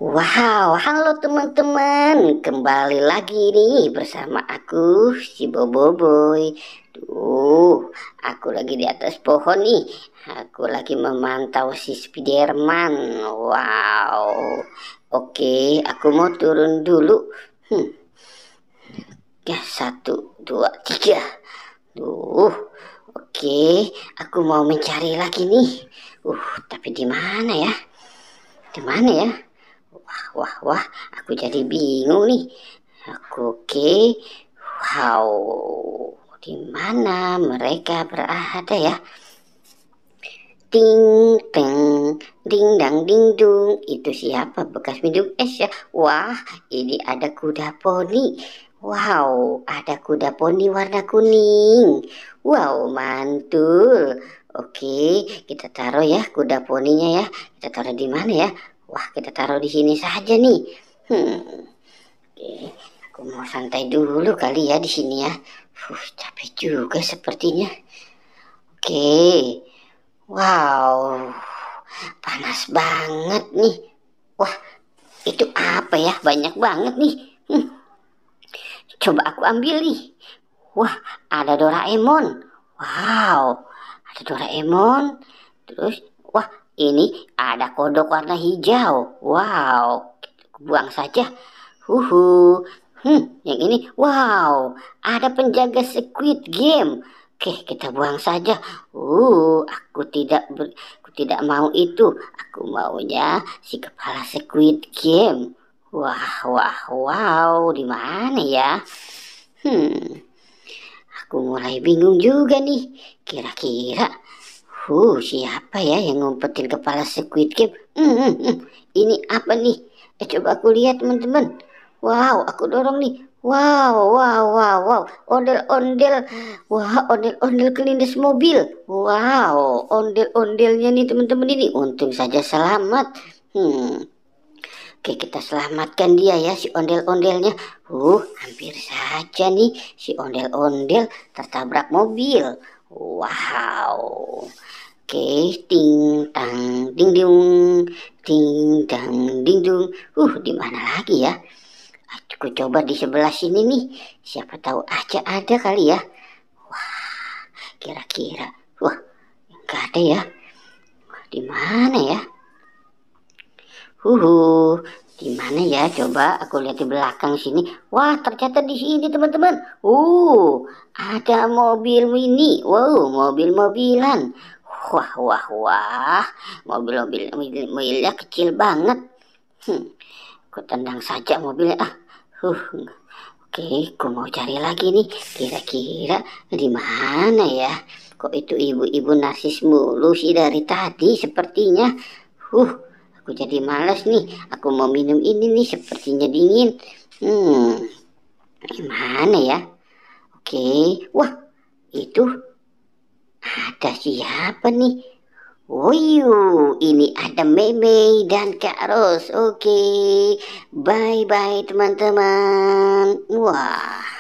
Wow, halo teman-teman, kembali lagi nih bersama aku si Boboiboy. Aku lagi di atas pohon nih. Aku lagi memantau si Spiderman. Wow, oke, aku mau turun dulu. Hmm, ya satu, dua, tiga. Oke, aku mau mencari lagi nih. Tapi di mana ya? Di mana ya? Wah, aku jadi bingung nih. Oke. Wow, di mana mereka berada ya? Ting teng, ding dang ding dung. Itu siapa? Bekas minum es ya? Wah, ini ada kuda poni. Wow, ada kuda poni warna kuning. Wow, mantul. Oke, kita taruh ya kuda poninya ya. Kita taruh di mana ya? Wah, kita taruh di sini saja nih. Oke, aku mau santai dulu kali ya di sini ya. Capek juga sepertinya. Oke, wow, panas banget nih. Wah, itu apa ya? Banyak banget nih. Coba aku ambil nih. Wah, ada Doraemon. Wow, ada Doraemon. Terus, wah, ini ada kodok warna hijau. Wow, buang saja. Huhu. Yang ini, wow, ada penjaga Squid Game. Oke, kita buang saja. Aku tidak mau itu. Aku maunya si kepala Squid Game. Wah, wah, wow, di mana ya? Aku mulai bingung juga nih. Kira-kira, siapa ya yang ngumpetin kepala Squid Game? Ini apa nih? Coba aku lihat teman-teman. Wow, aku dorong nih. Wow, wow, wow, wow. Ondel-ondel. Wah, ondel-ondel kelindes mobil. Wow, ondel-ondelnya nih teman-teman ini. Untung saja selamat. Oke, kita selamatkan dia ya, si ondel-ondelnya. Hampir saja nih si ondel-ondel tertabrak mobil. Wow. Oke, ting tang ding dung, ting tang ding dung. Di mana lagi ya? Aku coba di sebelah sini nih. Siapa tahu aja ada kali ya. Wah, kira-kira. Wah, nggak ada ya. Di mana ya? Di mana ya? Coba aku lihat di belakang sini. Wah, ternyata di sini teman-teman. Ada mobil mini. Wow, mobil-mobilan. Wah, wah, wah. Mobilnya kecil banget. Aku tendang saja mobilnya. Oke, aku mau cari lagi nih. Kira-kira di mana ya? Kok itu ibu-ibu narsis mulu sih dari tadi sepertinya. Aku jadi malas nih. Aku mau minum ini nih, sepertinya dingin. Gimana ya? Oke. Wah, itu ada siapa nih? Ini ada Meme dan Kak Ros. Oke. Bye-bye teman-teman. Wah.